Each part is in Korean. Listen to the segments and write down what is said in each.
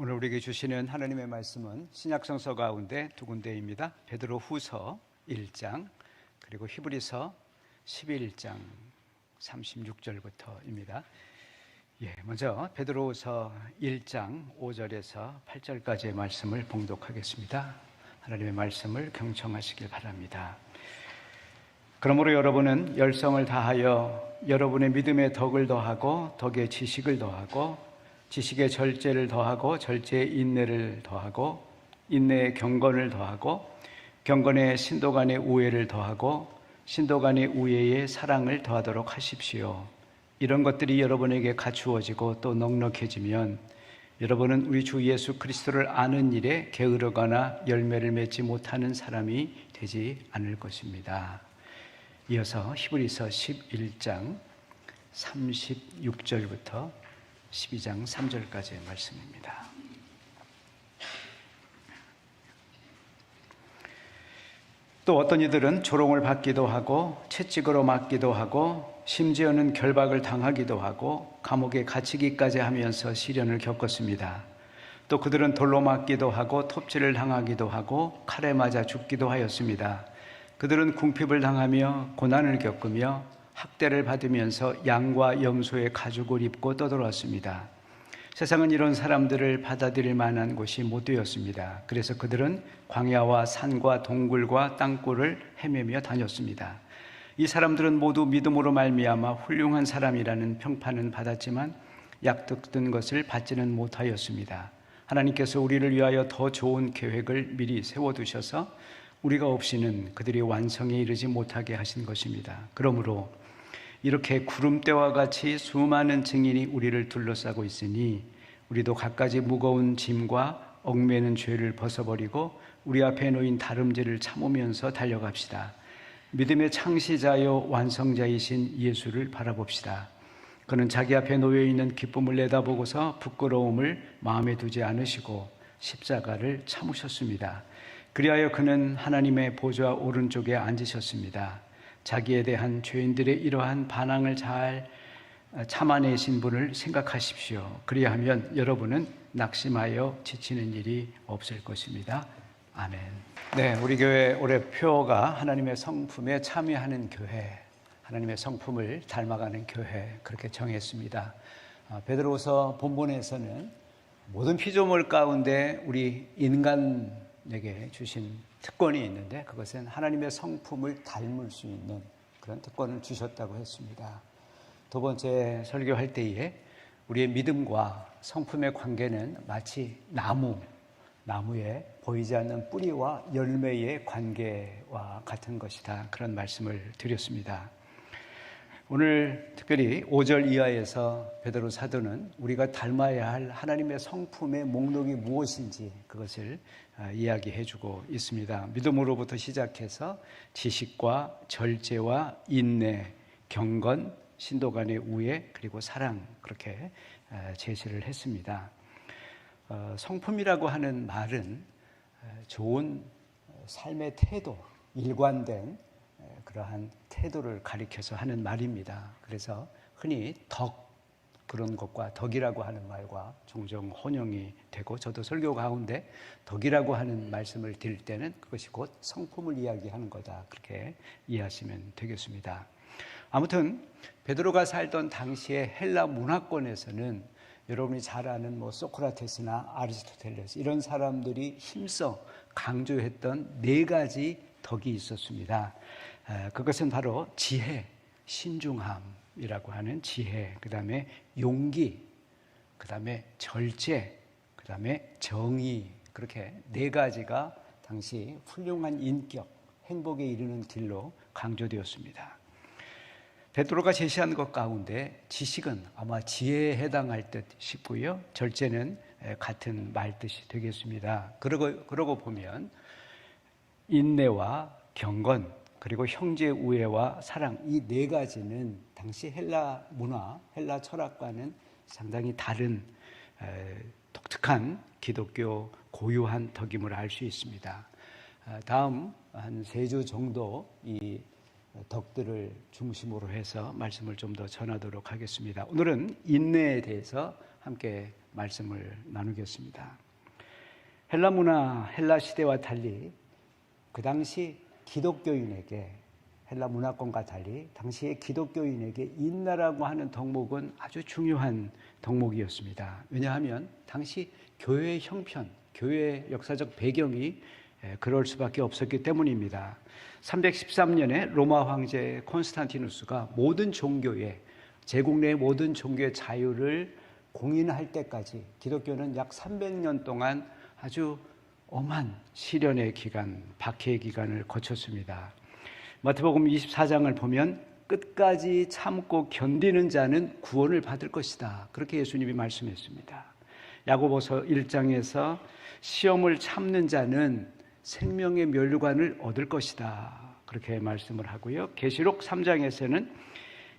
오늘 우리에게 주시는 하나님의 말씀은 신약성서 가운데 두 군데입니다. 베드로후서 1장 그리고 히브리서 11장 36절부터입니다. 먼저 베드로후서 1장 5절에서 8절까지의 말씀을 봉독하겠습니다. 하나님의 말씀을 경청하시길 바랍니다. 그러므로 여러분은 열성을 다하여 여러분의 믿음의 덕을 더하고 덕의 지식을 더하고 지식의 절제를 더하고 절제의 인내를 더하고 인내의 경건을 더하고 경건의 신도 간의 우애를 더하고 신도 간의 우애의 사랑을 더하도록 하십시오. 이런 것들이 여러분에게 갖추어지고 또 넉넉해지면 여러분은 우리 주 예수 그리스도를 아는 일에 게으르거나 열매를 맺지 못하는 사람이 되지 않을 것입니다. 이어서 히브리서 11장 36절부터 12장 3절까지의 말씀입니다. 또 어떤 이들은 조롱을 받기도 하고 채찍으로 맞기도 하고 심지어는 결박을 당하기도 하고 감옥에 갇히기까지 하면서 시련을 겪었습니다. 또 그들은 돌로 맞기도 하고 톱질을 당하기도 하고 칼에 맞아 죽기도 하였습니다. 그들은 궁핍을 당하며 고난을 겪으며 학대를 받으면서 양과 염소의 가죽을 입고 떠돌았습니다. 세상은 이런 사람들을 받아들일 만한 곳이 못 되었습니다. 그래서 그들은 광야와 산과 동굴과 땅굴을 헤매며 다녔습니다. 이 사람들은 모두 믿음으로 말미암아 훌륭한 사람이라는 평판은 받았지만 약득든 것을 받지는 못하였습니다. 하나님께서 우리를 위하여 더 좋은 계획을 미리 세워두셔서 우리가 없이는 그들이 완성에 이르지 못하게 하신 것입니다. 그러므로 이렇게 구름대와 같이 수많은 증인이 우리를 둘러싸고 있으니 우리도 갖가지 무거운 짐과 얽매는 죄를 벗어버리고 우리 앞에 놓인 다름질을 참으면서 달려갑시다. 믿음의 창시자요 완성자이신 예수를 바라봅시다. 그는 자기 앞에 놓여있는 기쁨을 내다보고서 부끄러움을 마음에 두지 않으시고 십자가를 참으셨습니다. 그리하여 그는 하나님의 보좌 오른쪽에 앉으셨습니다. 자기에 대한 죄인들의 이러한 반항을 잘 참아내신 분을 생각하십시오. 그리하면 여러분은 낙심하여 지치는 일이 없을 것입니다. 아멘. 네, 우리 교회 올해 표어가 하나님의 성품에 참여하는 교회, 하나님의 성품을 닮아가는 교회, 그렇게 정했습니다. 베드로후서 본문에서는 모든 피조물 가운데 우리 인간에게 주신 특권이 있는데 그것은 하나님의 성품을 닮을 수 있는 그런 특권을 주셨다고 했습니다. 두 번째 설교할 때에 우리의 믿음과 성품의 관계는 마치 나무에 보이지 않는 뿌리와 열매의 관계와 같은 것이다. 그런 말씀을 드렸습니다. 오늘 특별히 5절 이하에서 베드로 사도는 우리가 닮아야 할 하나님의 성품의 목록이 무엇인지 그것을 이야기해주고 있습니다. 믿음으로부터 시작해서 지식과 절제와 인내, 경건, 신도 간의 우애, 그리고 사랑, 그렇게 제시를 했습니다. 성품이라고 하는 말은 좋은 삶의 태도, 일관된 그러한 태도를 가리켜서 하는 말입니다. 그래서 흔히 그런 것과 덕이라고 하는 말과 종종 혼용이 되고, 저도 설교 가운데 덕이라고 하는 말씀을 드릴 때는 그것이 곧 성품을 이야기하는 거다, 그렇게 이해하시면 되겠습니다. 아무튼 베드로가 살던 당시의 헬라 문화권에서는 여러분이 잘 아는 소크라테스나 아리스토텔레스 이런 사람들이 힘써 강조했던 4가지 덕이 있었습니다. 그것은 바로 지혜, 신중함이라고 하는 지혜, 그 다음에 용기, 그 다음에 절제, 그 다음에 정의, 그렇게 4가지가 당시 훌륭한 인격, 행복에 이르는 길로 강조되었습니다. 베드로가 제시한 것 가운데 지식은 아마 지혜에 해당할 듯 싶고요. 절제는 같은 말뜻이 되겠습니다. 그러고 보면 인내와 경건, 그리고 형제 우애와 사랑, 이 4가지는 당시 헬라 문화, 헬라 철학과는 상당히 다른 독특한 기독교 고유한 덕임을 알 수 있습니다. 다음 한 3주 정도 이 덕들을 중심으로 해서 말씀을 좀 더 전하도록 하겠습니다. 오늘은 인내에 대해서 함께 말씀을 나누겠습니다. 헬라 문화, 헬라 시대와 달리 그 당시 기독교인에게, 헬라 문화권과 달리 당시의 기독교인에게 인내라고 하는 덕목은 아주 중요한 덕목이었습니다. 왜냐하면 당시 교회의 형편, 교회의 역사적 배경이 그럴 수밖에 없었기 때문입니다. 313년에 로마 황제 콘스탄티누스가 모든 종교의, 제국 내 모든 종교의 자유를 공인할 때까지 기독교는 약 300년 동안 아주 엄한 시련의 기간, 박해의 기간을 거쳤습니다. 마태복음 24장을 보면 끝까지 참고 견디는 자는 구원을 받을 것이다, 그렇게 예수님이 말씀했습니다. 야고보서 1장에서 시험을 참는 자는 생명의 면류관을 얻을 것이다, 그렇게 말씀을 하고요. 계시록 3장에서는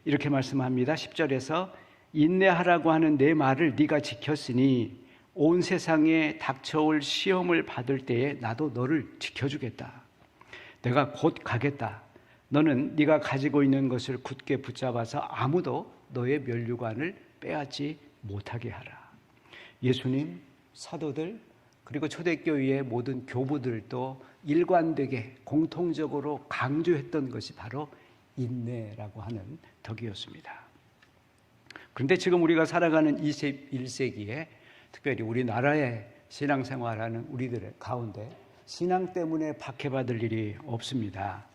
이렇게 말씀합니다. 10절에서 인내하라고 하는 내 말을 네가 지켰으니 온 세상에 닥쳐올 시험을 받을 때에 나도 너를 지켜주겠다. 내가 곧 가겠다. 너는 네가 가지고 있는 것을 굳게 붙잡아서 아무도 너의 면류관을 빼앗지 못하게 하라. 예수님, 사도들, 그리고 초대교회의 모든 교부들도 일관되게 공통적으로 강조했던 것이 바로 인내라고 하는 덕이었습니다. 그런데 지금 우리가 살아가는 21세기에 특별히 우리나라의 신앙생활하는 우리들의 가운데 신앙 때문에 박해받을 일이 없습니다.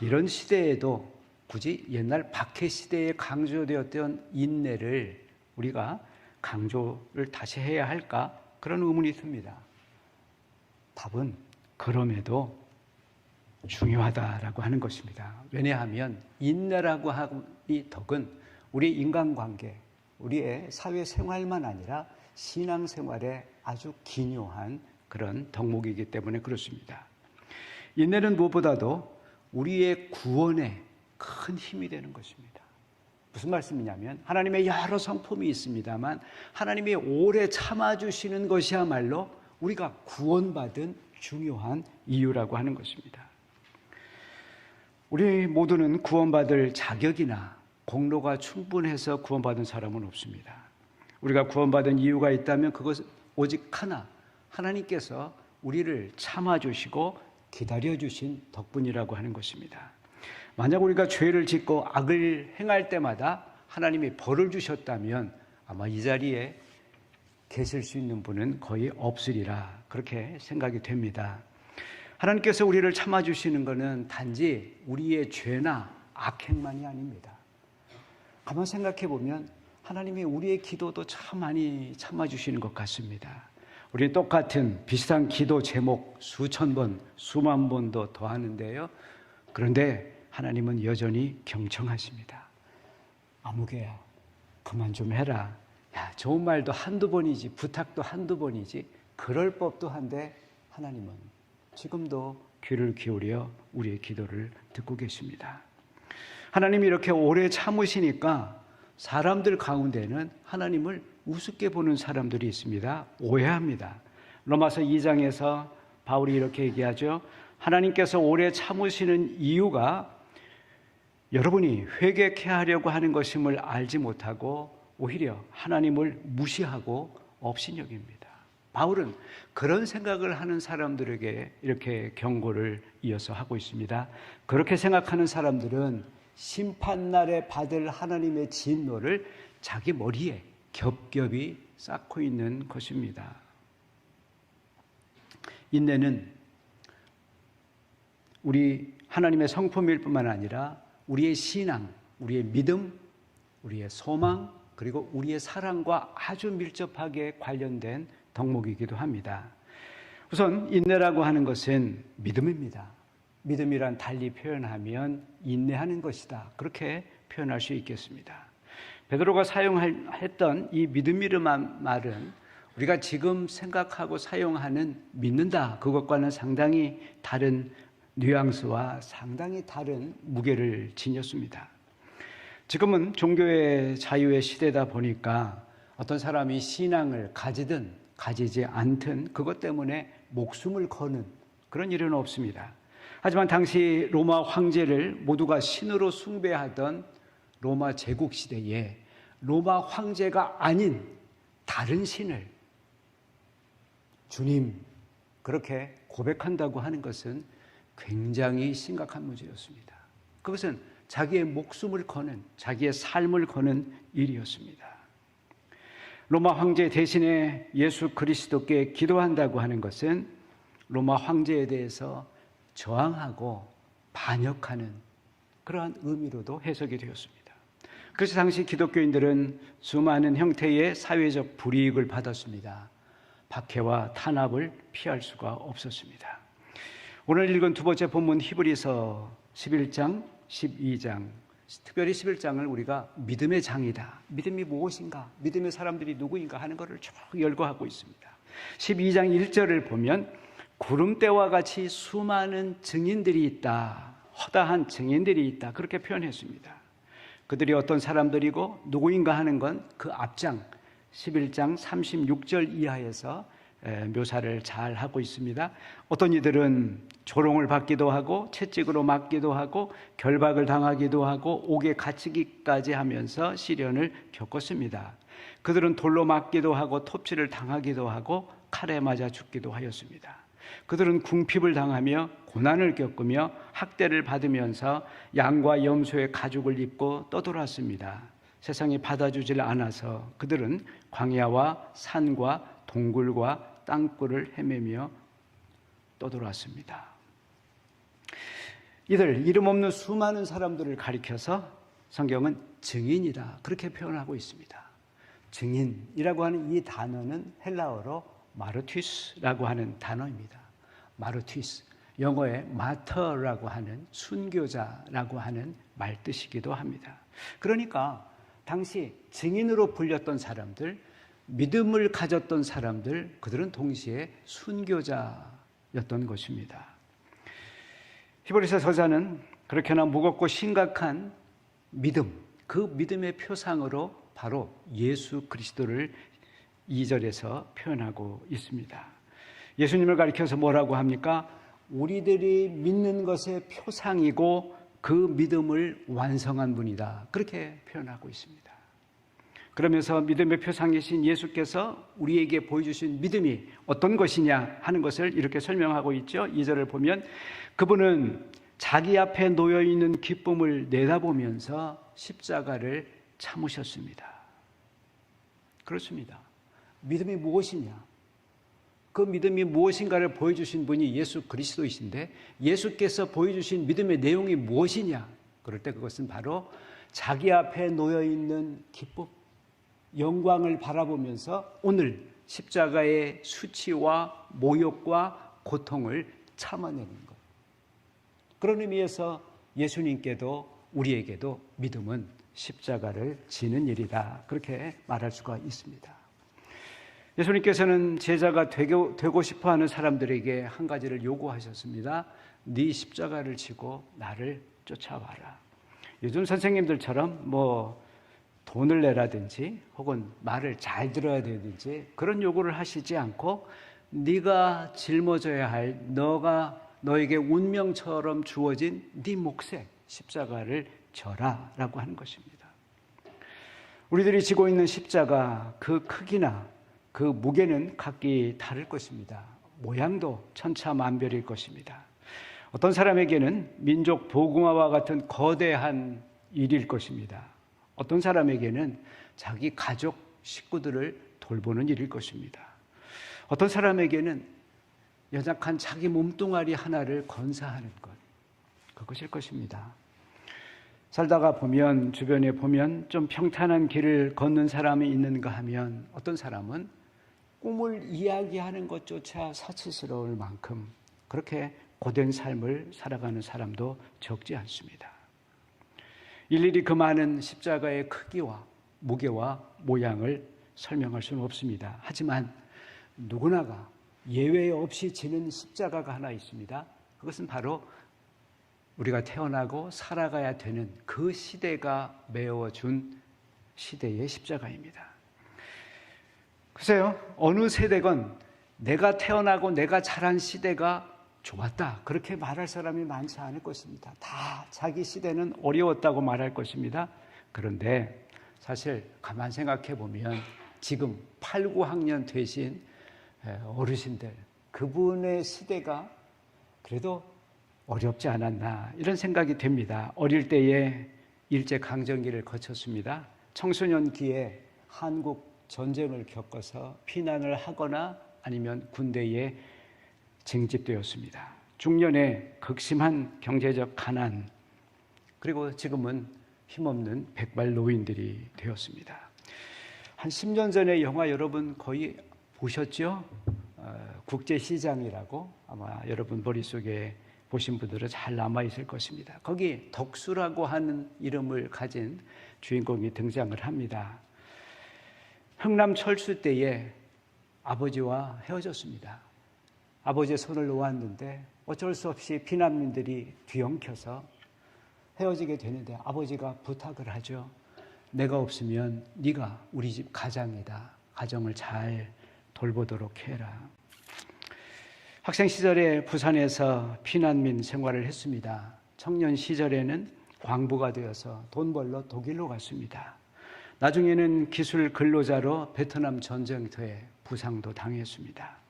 이런 시대에도 굳이 옛날 박해 시대에 강조되었던 인내를 우리가 강조를 다시 해야 할까? 그런 의문이 듭니다. 답은 그럼에도 중요하다라고 하는 것입니다. 왜냐하면 인내라고 하는 이 덕은 우리 인간관계, 우리의 사회생활만 아니라 신앙생활에 아주 기묘한 그런 덕목이기 때문에 그렇습니다. 인내는 무엇보다도 우리의 구원에 큰 힘이 되는 것입니다. 무슨 말씀이냐면 하나님의 여러 성품이 있습니다만 하나님이 오래 참아주시는 것이야말로 우리가 구원받은 중요한 이유라고 하는 것입니다. 우리 모두는 구원받을 자격이나 공로가 충분해서 구원받은 사람은 없습니다. 우리가 구원받은 이유가 있다면 그것은 오직 하나, 하나님께서 우리를 참아주시고 기다려주신 덕분이라고 하는 것입니다. 만약 우리가 죄를 짓고 악을 행할 때마다 하나님이 벌을 주셨다면 아마 이 자리에 계실 수 있는 분은 거의 없으리라, 그렇게 생각이 됩니다. 하나님께서 우리를 참아주시는 것은 단지 우리의 죄나 악행만이 아닙니다. 가만 생각해 보면 하나님이 우리의 기도도 참 많이 참아주시는 것 같습니다. 우리 똑같은 비슷한 기도 제목 수천 번, 수만 번도 더 하는데요. 그런데 하나님은 여전히 경청하십니다. 아무개야, 그만 좀 해라. 야, 좋은 말도 한두 번이지, 부탁도 한두 번이지, 그럴 법도 한데 하나님은 지금도 귀를 기울여 우리의 기도를 듣고 계십니다. 하나님이 이렇게 오래 참으시니까 사람들 가운데는 하나님을 우습게 보는 사람들이 있습니다. 오해합니다. 로마서 2장에서 바울이 이렇게 얘기하죠. 하나님께서 오래 참으시는 이유가 여러분이 회개케 하려고 하는 것임을 알지 못하고 오히려 하나님을 무시하고 업신여깁니다. 바울은 그런 생각을 하는 사람들에게 이렇게 경고를 이어서 하고 있습니다. 그렇게 생각하는 사람들은 심판날에 받을 하나님의 진노를 자기 머리에 겹겹이 쌓고 있는 것입니다. 인내는 우리 하나님의 성품일 뿐만 아니라 우리의 신앙, 우리의 믿음, 우리의 소망, 그리고 우리의 사랑과 아주 밀접하게 관련된 덕목이기도 합니다. 우선 인내라고 하는 것은 믿음입니다. 믿음이란 달리 표현하면 인내하는 것이다, 그렇게 표현할 수 있겠습니다. 베드로가 사용했던 이 믿음이란 말은 우리가 지금 생각하고 사용하는 믿는다, 그것과는 상당히 다른 뉘앙스와 상당히 다른 무게를 지녔습니다. 지금은 종교의 자유의 시대다 보니까 어떤 사람이 신앙을 가지든 가지지 않든 그것 때문에 목숨을 거는 그런 일은 없습니다. 하지만 당시 로마 황제를 모두가 신으로 숭배하던 로마 제국 시대에 로마 황제가 아닌 다른 신을 주님 그렇게 고백한다고 하는 것은 굉장히 심각한 문제였습니다. 그것은 자기의 목숨을 거는, 자기의 삶을 거는 일이었습니다. 로마 황제 대신에 예수 그리스도께 기도한다고 하는 것은 로마 황제에 대해서 저항하고 반역하는 그러한 의미로도 해석이 되었습니다. 그래서 당시 기독교인들은 수많은 형태의 사회적 불이익을 받았습니다. 박해와 탄압을 피할 수가 없었습니다. 오늘 읽은 두 번째 본문 히브리서 11장, 12장, 특별히 11장을 우리가 믿음의 장이다. 믿음이 무엇인가? 믿음의 사람들이 누구인가 하는 것을 쭉 열거하고 있습니다. 12장 1절을 보면 구름대와 같이 수많은 증인들이 있다. 허다한 증인들이 있다. 그렇게 표현했습니다. 그들이 어떤 사람들이고 누구인가 하는 건 그 앞장 11장 36절 이하에서 묘사를 잘 하고 있습니다. 어떤 이들은 조롱을 받기도 하고 채찍으로 맞기도 하고 결박을 당하기도 하고 옥에 갇히기까지 하면서 시련을 겪었습니다. 그들은 돌로 맞기도 하고 톱질을 당하기도 하고 칼에 맞아 죽기도 하였습니다. 그들은 궁핍을 당하며 고난을 겪으며 학대를 받으면서 양과 염소의 가죽을 입고 떠돌았습니다. 세상이 받아주질 않아서 그들은 광야와 산과 동굴과 땅굴을 헤매며 떠돌았습니다. 이들 이름 없는 수많은 사람들을 가리켜서 성경은 증인이다 그렇게 표현하고 있습니다. 증인이라고 하는 이 단어는 헬라어로 마르티스라고 하는 단어입니다. 마르티스, 영어의 마터라고 하는 순교자라고 하는 말뜻이기도 합니다. 그러니까 당시 증인으로 불렸던 사람들, 믿음을 가졌던 사람들, 그들은 동시에 순교자였던 것입니다. 히브리서 저자는 그렇게나 무겁고 심각한 믿음, 그 믿음의 표상으로 바로 예수 그리스도를 2절에서 표현하고 있습니다. 예수님을 가리켜서 뭐라고 합니까? 우리들이 믿는 것의 표상이고 그 믿음을 완성한 분이다. 그렇게 표현하고 있습니다. 그러면서 믿음의 표상이신 예수께서 우리에게 보여주신 믿음이 어떤 것이냐 하는 것을 이렇게 설명하고 있죠. 2절을 보면 그분은 자기 앞에 놓여있는 기쁨을 내다보면서 십자가를 참으셨습니다. 그렇습니다. 믿음이 무엇이냐? 그 믿음이 무엇인가를 보여주신 분이 예수 그리스도이신데 예수께서 보여주신 믿음의 내용이 무엇이냐? 그럴 때 그것은 바로 자기 앞에 놓여있는 기쁨, 영광을 바라보면서 오늘 십자가의 수치와 모욕과 고통을 참아내는 것. 그런 의미에서 예수님께도 우리에게도 믿음은 십자가를 지는 일이다. 그렇게 말할 수가 있습니다. 예수님께서는 제자가 되고 싶어하는 사람들에게 한 가지를 요구하셨습니다. 네 십자가를 지고 나를 쫓아와라. 요즘 선생님들처럼 돈을 내라든지 혹은 말을 잘 들어야 되든지 그런 요구를 하시지 않고 네가 짊어져야 할 너에게 운명처럼 주어진 네 몫의 십자가를 져라 라고 하는 것입니다. 우리들이 지고 있는 십자가 그 크기나 그 무게는 각기 다를 것입니다. 모양도 천차만별일 것입니다. 어떤 사람에게는 민족 복음화와 같은 거대한 일일 것입니다. 어떤 사람에게는 자기 가족, 식구들을 돌보는 일일 것입니다. 어떤 사람에게는 연약한 자기 몸뚱아리 하나를 건사하는 것, 그것일 것입니다. 살다가 보면 주변에 보면 좀 평탄한 길을 걷는 사람이 있는가 하면 어떤 사람은 꿈을 이야기하는 것조차 사치스러울 만큼 그렇게 고된 삶을 살아가는 사람도 적지 않습니다. 일일이 그 많은 십자가의 크기와 무게와 모양을 설명할 수는 없습니다. 하지만 누구나가 예외 없이 지는 십자가가 하나 있습니다. 그것은 바로 우리가 태어나고 살아가야 되는 그 시대가 메워준 시대의 십자가입니다. 글쎄요, 어느 세대건 내가 태어나고 내가 자란 시대가 좋았다, 그렇게 말할 사람이 많지 않을 것입니다. 다 자기 시대는 어려웠다고 말할 것입니다. 그런데 사실 가만 생각해 보면 지금 8, 9학년 되신 어르신들, 그분의 시대가 그래도 어렵지 않았나 이런 생각이 됩니다. 어릴 때에 일제강점기를 거쳤습니다. 청소년기에 한국 전쟁을 겪어서 피난을 하거나 아니면 군대에 징집되었습니다. 중년에 극심한 경제적 가난, 그리고 지금은 힘없는 백발 노인들이 되었습니다. 한 10년 전에 영화 여러분 거의 보셨죠? 국제시장이라고 아마 여러분 머릿속에 보신 분들은 잘 남아있을 것입니다. 거기 덕수라고 하는 이름을 가진 주인공이 등장을 합니다. 흥남 철수 때에 아버지와 헤어졌습니다. 아버지의 손을 놓았는데 어쩔 수 없이 피난민들이 뒤엉켜서 헤어지게 되는데 아버지가 부탁을 하죠. 내가 없으면 네가 우리 집 가장이다. 가정을 잘 돌보도록 해라. 학생 시절에 부산에서 피난민 생활을 했습니다. 청년 시절에는 광부가 되어서 돈 벌러 독일로 갔습니다. 나중에는 기술 근로자로 베트남 전쟁터에 부상도 당했습니다.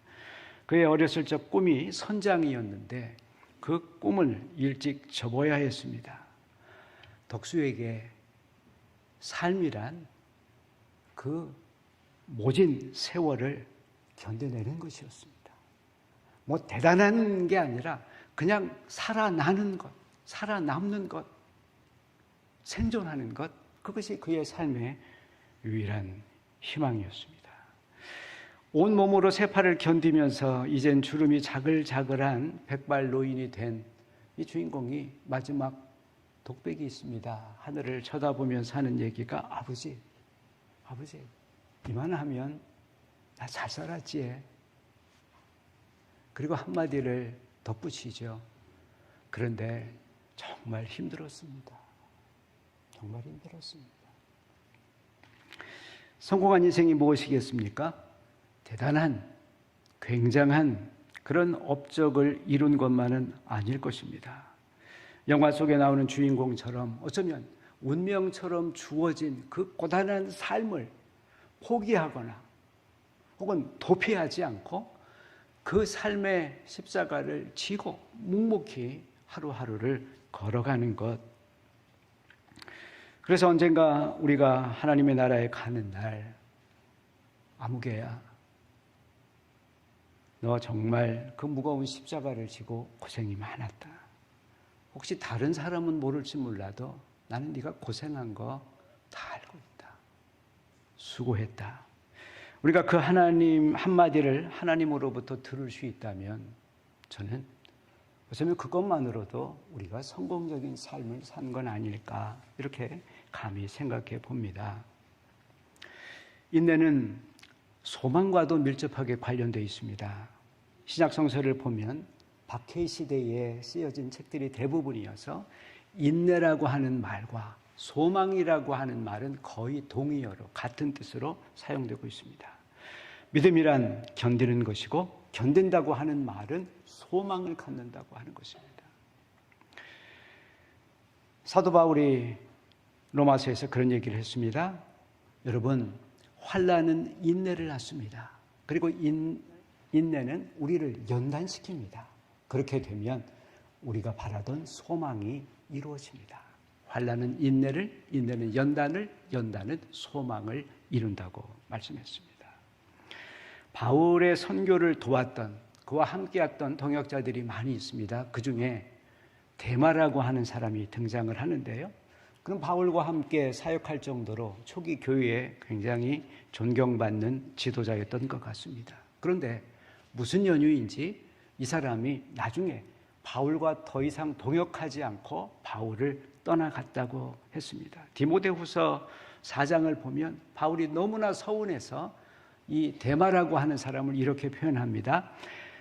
그의 어렸을 적 꿈이 선장이었는데 그 꿈을 일찍 접어야 했습니다. 덕수에게 삶이란 그 모진 세월을 견뎌내는 것이었습니다. 뭐 대단한 게 아니라 그냥 살아나는 것, 살아남는 것, 생존하는 것, 그것이 그의 삶의 유일한 희망이었습니다. 온몸으로 세파를 견디면서 이젠 주름이 자글자글한 백발 노인이 된 이 주인공이 마지막 독백이 있습니다. 하늘을 쳐다보면서 하는 얘기가 아버지, 이만하면 나 잘 살았지. 그리고 한마디를 덧붙이죠. 그런데 정말 힘들었습니다. 정말 힘들었습니다. 성공한 인생이 무엇이겠습니까? 대단한, 굉장한 그런 업적을 이룬 것만은 아닐 것입니다. 영화 속에 나오는 주인공처럼 어쩌면 운명처럼 주어진 그 고단한 삶을 포기하거나 혹은 도피하지 않고 그 삶의 십자가를 지고 묵묵히 하루하루를 걸어가는 것. 그래서 언젠가 우리가 하나님의 나라에 가는 날, 아무개야, 너 정말 그 무거운 십자가를 지고 고생이 많았다. 혹시 다른 사람은 모를지 몰라도 나는 네가 고생한 거 다 알고 있다. 수고했다. 우리가 그 하나님 한마디를 하나님으로부터 들을 수 있다면 저는 어쩌면 그것만으로도 우리가 성공적인 삶을 산 건 아닐까 이렇게 감히 생각해 봅니다. 인내는 소망과도 밀접하게 관련되어 있습니다. 신약성서를 보면 박해 시대에 쓰여진 책들이 대부분이어서 인내라고 하는 말과 소망이라고 하는 말은 거의 동의어로 같은 뜻으로 사용되고 있습니다. 믿음이란 견디는 것이고 견딘다고 하는 말은 소망을 갖는다고 하는 것입니다. 사도 바울이 로마서에서 그런 얘기를 했습니다. 여러분, 환난은 인내를 낳습니다. 그리고 인내는 우리를 연단시킵니다. 그렇게 되면 우리가 바라던 소망이 이루어집니다. 환난은 인내를, 인내는 연단을, 연단은 소망을 이룬다고 말씀했습니다. 바울의 선교를 도왔던, 그와 함께했던 동역자들이 많이 있습니다. 그 중에 데마라고 하는 사람이 등장을 하는데요. 그럼 바울과 함께 사역할 정도로 초기 교회에 굉장히 존경받는 지도자였던 것 같습니다. 그런데 무슨 연유인지 이 사람이 나중에 바울과 더 이상 동역하지 않고 바울을 떠나갔다고 했습니다. 디모데후서 4장을 보면 바울이 너무나 서운해서 이 데마라고 하는 사람을 이렇게 표현합니다.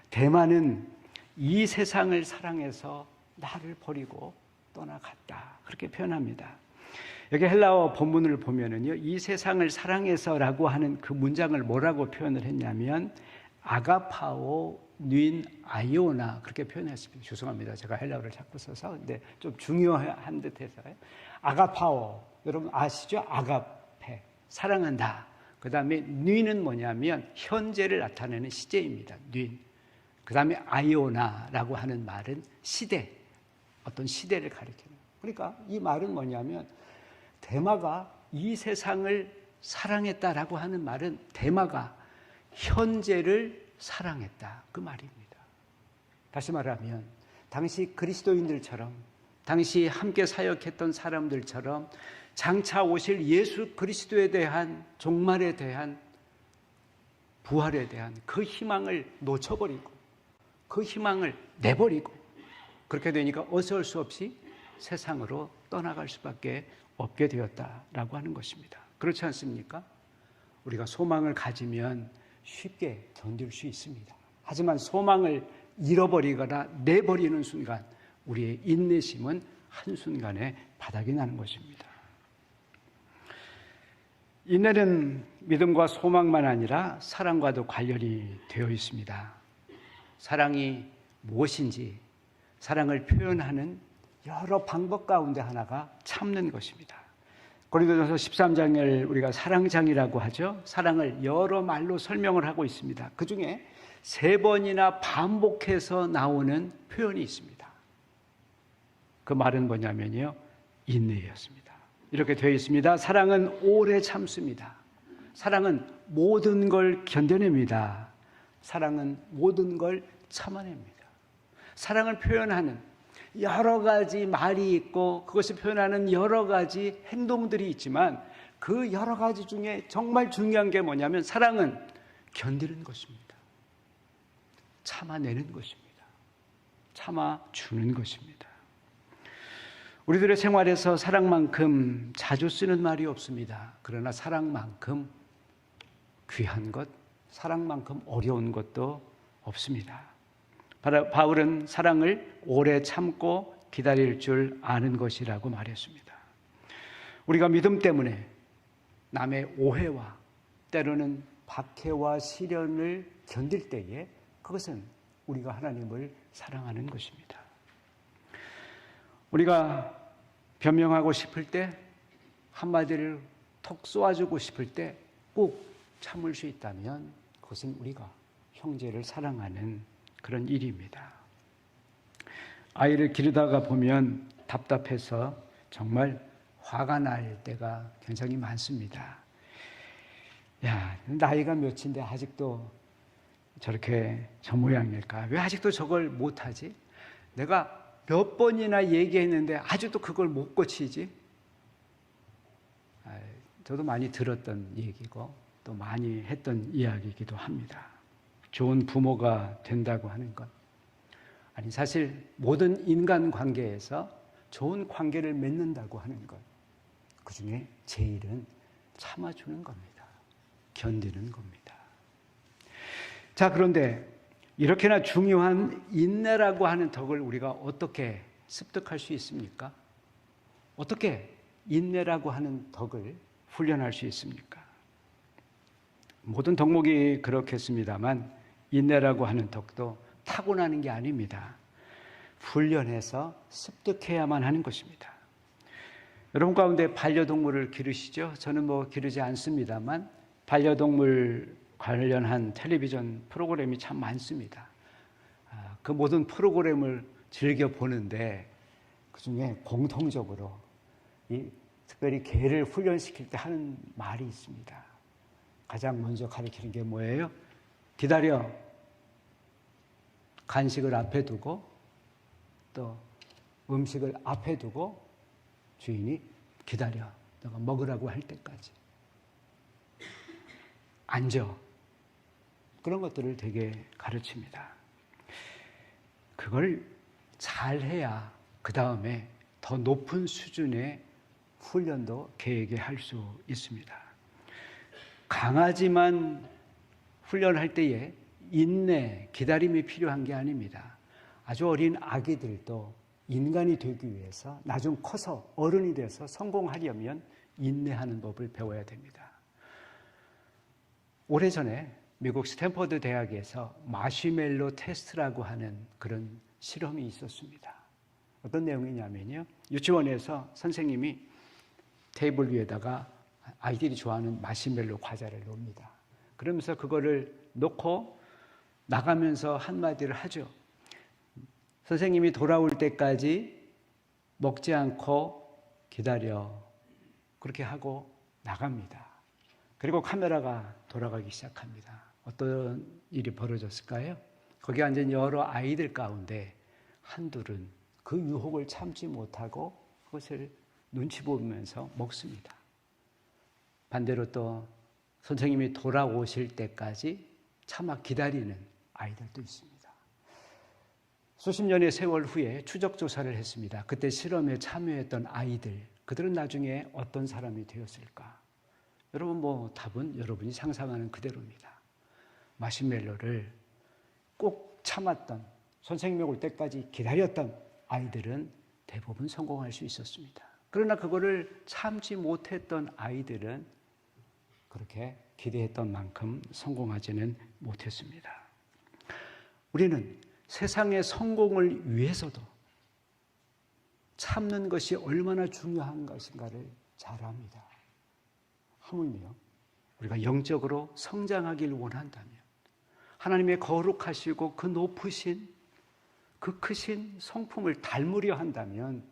데마는 이 세상을 사랑해서 나를 버리고 떠나갔다. 그렇게 표현합니다. 여기 헬라어 본문을 보면은요, 이 세상을 사랑해서라고 하는 그 문장을 뭐라고 표현을 했냐면 아가파오 누인 아이오나 그렇게 표현했습니다. 죄송합니다. 제가 헬라어를 자꾸 써서. 근데 좀 중요한 듯해서요. 아가파오, 여러분 아시죠? 아가페, 사랑한다. 그 다음에 누인은 뭐냐면 현재를 나타내는 시제입니다. 누인. 그 다음에 아이오나라고 하는 말은 시대, 어떤 시대를 가리키는. 그러니까 이 말은 뭐냐면 데마가 이 세상을 사랑했다라고 하는 말은 데마가 현재를 사랑했다, 그 말입니다. 다시 말하면 당시 그리스도인들처럼, 당시 함께 사역했던 사람들처럼 장차 오실 예수 그리스도에 대한, 종말에 대한, 부활에 대한 그 희망을 놓쳐버리고 그 희망을 내버리고, 그렇게 되니까 어쩔 수 없이 세상으로 떠나갈 수밖에 없게 되었다라고 하는 것입니다. 그렇지 않습니까? 우리가 소망을 가지면 쉽게 견딜 수 있습니다. 하지만 소망을 잃어버리거나 내버리는 순간 우리의 인내심은 한순간에 바닥이 나는 것입니다. 인내는 믿음과 소망만 아니라 사랑과도 관련이 되어 있습니다. 사랑이 무엇인지, 사랑을 표현하는 여러 방법 가운데 하나가 참는 것입니다. 고린도전서 13장을 우리가 사랑장이라고 하죠. 사랑을 여러 말로 설명을 하고 있습니다. 그 중에 3번이나 반복해서 나오는 표현이 있습니다. 그 말은 뭐냐면요, 인내였습니다. 이렇게 되어 있습니다. 사랑은 오래 참습니다. 사랑은 모든 걸 견뎌냅니다. 사랑은 모든 걸 참아냅니다. 사랑을 표현하는 여러 가지 말이 있고 그것을 표현하는 여러 가지 행동들이 있지만 그 여러 가지 중에 정말 중요한 게 뭐냐면 사랑은 견디는 것입니다. 참아내는 것입니다. 참아주는 것입니다. 우리들의 생활에서 사랑만큼 자주 쓰는 말이 없습니다. 그러나 사랑만큼 귀한 것, 사랑만큼 어려운 것도 없습니다. 바울은 사랑을 오래 참고 기다릴 줄 아는 것이라고 말했습니다. 우리가 믿음 때문에 남의 오해와 때로는 박해와 시련을 견딜 때에 그것은 우리가 하나님을 사랑하는 것입니다. 우리가 변명하고 싶을 때, 한마디를 톡 쏘아주고 싶을 때 꼭 참을 수 있다면 그것은 우리가 형제를 사랑하는 그런 일입니다. 아이를 기르다가 보면 답답해서 정말 화가 날 때가 굉장히 많습니다. 야, 나이가 몇인데 아직도 저렇게 저 모양일까? 왜 아직도 저걸 못하지? 내가 몇 번이나 얘기했는데 아직도 그걸 못 고치지? 저도 많이 들었던 얘기고 또 많이 했던 이야기이기도 합니다. 좋은 부모가 된다고 하는 것. 아니, 사실 모든 인간관계에서 좋은 관계를 맺는다고 하는 것. 그 중에 제일은 참아주는 겁니다. 견디는 겁니다. 자, 그런데 이렇게나 중요한 인내라고 하는 덕을 우리가 어떻게 습득할 수 있습니까? 어떻게 인내라고 하는 덕을 훈련할 수 있습니까? 모든 덕목이 그렇겠습니다만 인내라고 하는 덕도 타고나는 게 아닙니다. 훈련해서 습득해야만 하는 것입니다. 여러분 가운데 반려동물을 기르시죠? 저는 기르지 않습니다만 반려동물 관련한 텔레비전 프로그램이 참 많습니다. 그 모든 프로그램을 즐겨보는데 그중에 공통적으로 특별히 개를 훈련시킬 때 하는 말이 있습니다. 가장 먼저 가르치는 게 뭐예요? 기다려. 간식을 앞에 두고 또 음식을 앞에 두고 주인이 기다려. 너가 먹으라고 할 때까지. 앉아. 그런 것들을 되게 가르칩니다. 그걸 잘해야 그 다음에 더 높은 수준의 훈련도 개에게 할 수 있습니다. 강아지만 훈련할 때에 인내, 기다림이 필요한 게 아닙니다. 아주 어린 아기들도 인간이 되기 위해서 나중 커서 어른이 돼서 성공하려면 인내하는 법을 배워야 됩니다. 오래전에 미국 스탠퍼드 대학에서 마시멜로 테스트라고 하는 그런 실험이 있었습니다. 어떤 내용이냐면요. 유치원에서 선생님이 테이블 위에다가 아이들이 좋아하는 마시멜로 과자를 놓습니다. 그러면서 그거를 놓고 나가면서 한마디를 하죠. 선생님이 돌아올 때까지 먹지 않고 기다려. 그렇게 하고 나갑니다. 그리고 카메라가 돌아가기 시작합니다. 어떤 일이 벌어졌을까요? 거기 앉은 여러 아이들 가운데 한둘은 그 유혹을 참지 못하고 그것을 눈치 보면서 먹습니다. 반대로 또 선생님이 돌아오실 때까지 참아 기다리는 아이들도 있습니다. 수십 년의 세월 후에 추적 조사를 했습니다. 그때 실험에 참여했던 아이들, 그들은 나중에 어떤 사람이 되었을까? 여러분 답은 여러분이 상상하는 그대로입니다. 마시멜로를 꼭 참았던, 선생님이 올 때까지 기다렸던 아이들은 대부분 성공할 수 있었습니다. 그러나 그거를 참지 못했던 아이들은 그렇게 기대했던 만큼 성공하지는 못했습니다. 우리는 세상의 성공을 위해서도 참는 것이 얼마나 중요한 것인가를 잘 압니다. 하물며 우리가 영적으로 성장하길 원한다면, 하나님의 거룩하시고 그 높으신 그 크신 성품을 닮으려 한다면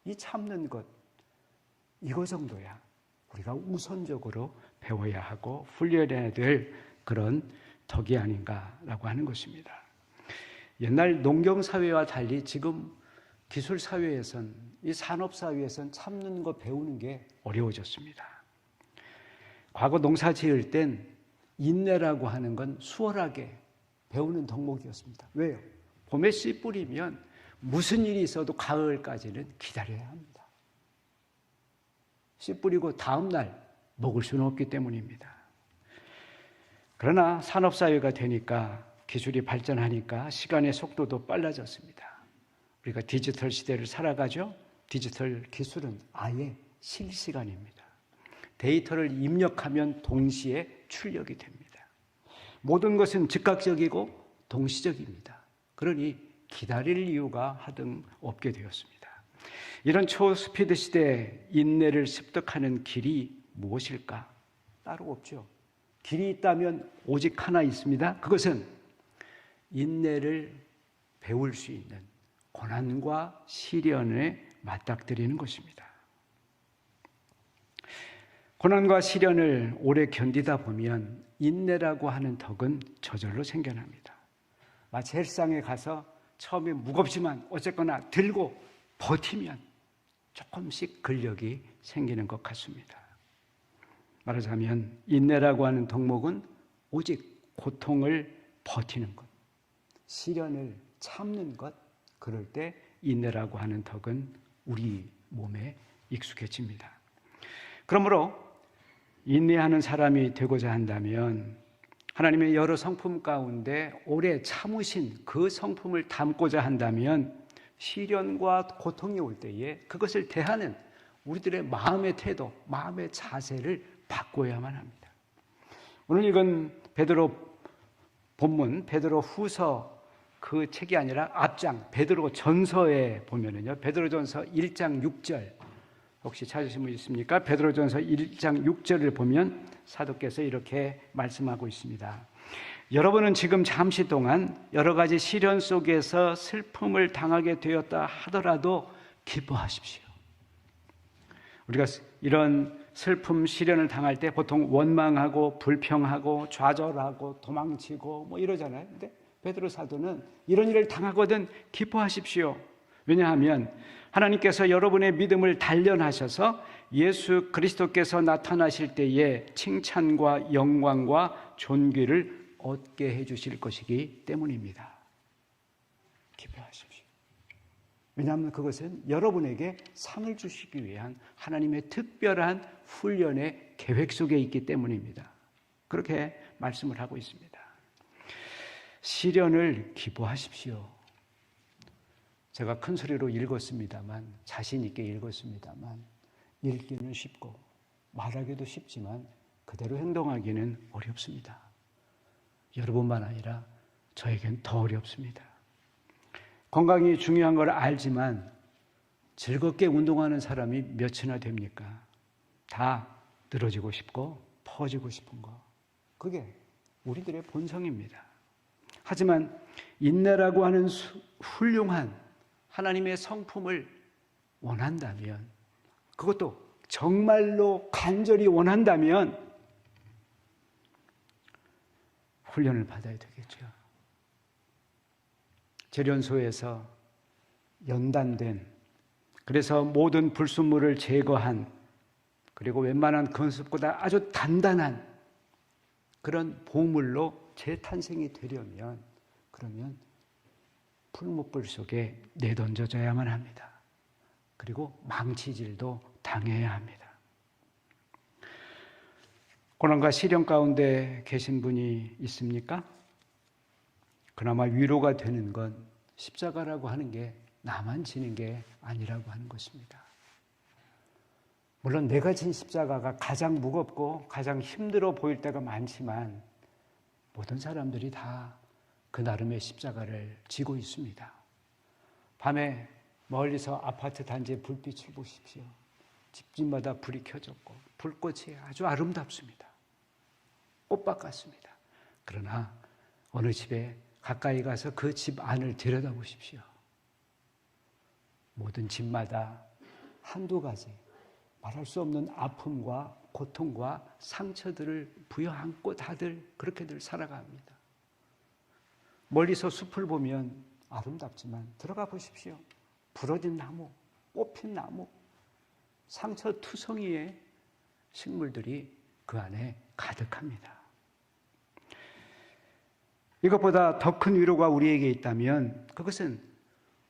이 참는 것, 이거 정도야 우리가 우선적으로 배워야 하고 훈련해야 될 그런 덕이 아닌가라고 하는 것입니다. 옛날 농경사회와 달리 지금 기술사회에선, 이 산업사회에선 참는 거 배우는 게 어려워졌습니다. 과거 농사 지을 땐 인내라고 하는 건 수월하게 배우는 덕목이었습니다. 왜요? 봄에 씨 뿌리면 무슨 일이 있어도 가을까지는 기다려야 합니다. 씨 뿌리고 다음 날 먹을 수는 없기 때문입니다. 그러나 산업사회가 되니까, 기술이 발전하니까 시간의 속도도 빨라졌습니다. 우리가 디지털 시대를 살아가죠. 디지털 기술은 아예 실시간입니다. 데이터를 입력하면 동시에 출력이 됩니다. 모든 것은 즉각적이고 동시적입니다. 그러니 기다릴 이유가 하등 없게 되었습니다. 이런 초스피드 시대에 인내를 습득하는 길이 무엇일까? 따로 없죠. 길이 있다면 오직 하나 있습니다. 그것은 인내를 배울 수 있는 고난과 시련에 맞닥뜨리는 것입니다. 고난과 시련을 오래 견디다 보면 인내라고 하는 덕은 저절로 생겨납니다. 마치 헬스장에 가서 처음에 무겁지만 어쨌거나 들고 버티면 조금씩 근력이 생기는 것 같습니다. 말하자면 인내라고 하는 덕목은 오직 고통을 버티는 것, 시련을 참는 것, 그럴 때 인내라고 하는 덕은 우리 몸에 익숙해집니다. 그러므로 인내하는 사람이 되고자 한다면 하나님의 여러 성품 가운데 오래 참으신 그 성품을 담고자 한다면 시련과 고통이 올 때에 그것을 대하는 우리들의 마음의 태도, 마음의 자세를 바꿔야만 합니다. 오늘 읽은 베드로 본문, 베드로 후서 그 책이 아니라 앞장, 베드로 전서에 보면은요, 베드로 전서 1장 6절, 혹시 찾으신 분 있습니까? 베드로 전서 1장 6절을 보면 사도께서 이렇게 말씀하고 있습니다. 여러분은 지금 잠시 동안 여러 가지 시련 속에서 슬픔을 당하게 되었다 하더라도 기뻐하십시오. 우리가 이런 슬픔, 시련을 당할 때 보통 원망하고 불평하고 좌절하고 도망치고 이러잖아요. 근데 베드로 사도는 이런 일을 당하거든 기뻐하십시오. 왜냐하면 하나님께서 여러분의 믿음을 단련하셔서 예수 그리스도께서 나타나실 때에 칭찬과 영광과 존귀를 얻게 해주실 것이기 때문입니다. 기뻐하십시오. 왜냐하면 그것은 여러분에게 상을 주시기 위한 하나님의 특별한 훈련의 계획 속에 있기 때문입니다. 그렇게 말씀을 하고 있습니다. 시련을 기뻐하십시오. 제가 큰 소리로 읽었습니다만, 자신 있게 읽었습니다만, 읽기는 쉽고 말하기도 쉽지만 그대로 행동하기는 어렵습니다. 여러분만 아니라 저에겐 더 어렵습니다. 건강이 중요한 걸 알지만 즐겁게 운동하는 사람이 몇이나 됩니까? 다 늘어지고 싶고 퍼지고 싶은 거. 그게 우리들의 본성입니다. 하지만 인내라고 하는 훌륭한 하나님의 성품을 원한다면, 그것도 정말로 간절히 원한다면 훈련을 받아야 되겠죠. 재련소에서 연단된, 그래서 모든 불순물을 제거한, 그리고 웬만한 건습보다 아주 단단한 그런 보물로 재탄생이 되려면, 그러면 풀무불 속에 내던져져야만 합니다. 그리고 망치질도 당해야 합니다. 고난과 시련 가운데 계신 분이 있습니까? 그나마 위로가 되는 건 십자가라고 하는 게 나만 지는 게 아니라고 하는 것입니다. 물론 내가 진 십자가가 가장 무겁고 가장 힘들어 보일 때가 많지만 모든 사람들이 다 그 나름의 십자가를 지고 있습니다. 밤에 멀리서 아파트 단지의 불빛을 보십시오. 집집마다 불이 켜졌고 불꽃이 아주 아름답습니다. 꽃밭 같습니다. 그러나 어느 집에 가까이 가서 그 집 안을 들여다보십시오. 모든 집마다 한두 가지 말할 수 없는 아픔과 고통과 상처들을 부여안고 다들 그렇게들 살아갑니다. 멀리서 숲을 보면 아름답지만 들어가 보십시오. 부러진 나무, 뽑힌 나무, 상처 투성이의 식물들이 그 안에 가득합니다. 이것보다 더 큰 위로가 우리에게 있다면 그것은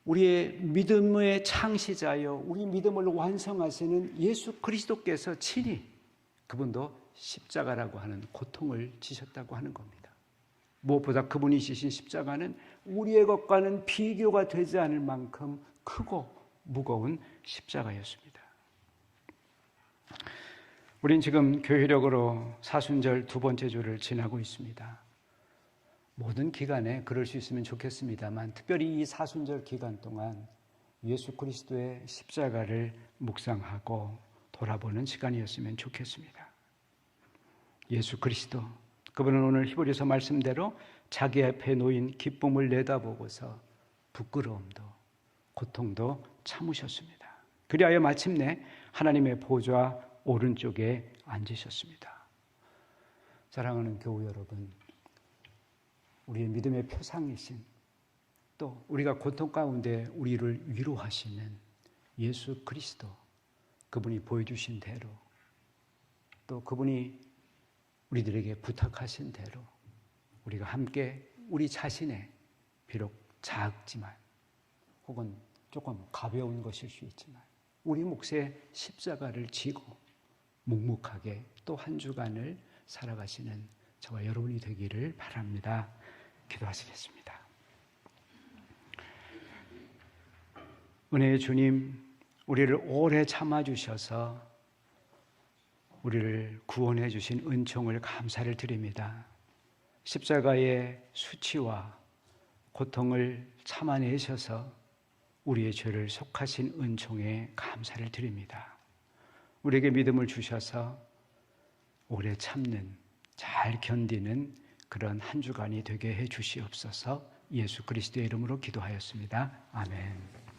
우리의 믿음의 창시자여 우리 믿음을 완성하시는 예수 그리스도께서 친히 그분도 십자가라고 하는 고통을 지셨다고 하는 겁니다. 무엇보다 그분이 지신 십자가는 우리의 것과는 비교가 되지 않을 만큼 크고 무거운 십자가였습니다. 우린 지금 교회력으로 사순절 두 번째 주를 지나고 있습니다. 모든 기간에 그럴 수 있으면 좋겠습니다만 특별히 이 사순절 기간 동안 예수 그리스도의 십자가를 묵상하고 돌아보는 시간이었으면 좋겠습니다. 예수 그리스도, 그분은 오늘 히브리서 말씀대로 자기 앞에 놓인 기쁨을 내다보고서 부끄러움도 고통도 참으셨습니다. 그리하여 마침내 하나님의 보좌 오른쪽에 앉으셨습니다. 사랑하는 교우 여러분, 우리의 믿음의 표상이신 또 우리가 고통 가운데 우리를 위로하시는 예수 그리스도, 그분이 보여주신 대로 또 그분이 우리들에게 부탁하신 대로 우리가 함께 우리 자신의 비록 작지만 혹은 조금 가벼운 것일 수 있지만 우리 몫의 십자가를 지고 묵묵하게 또 한 주간을 살아가시는 저와 여러분이 되기를 바랍니다. 기도하시겠습니다. 은혜의 주님, 우리를 오래 참아주셔서 우리를 구원해 주신 은총을 감사를 드립니다. 십자가의 수치와 고통을 참아내셔서 우리의 죄를 속하신 은총에 감사를 드립니다. 우리에게 믿음을 주셔서 오래 참는, 잘 견디는 그런 한 주간이 되게 해 주시옵소서. 예수 그리스도의 이름으로 기도하였습니다. 아멘.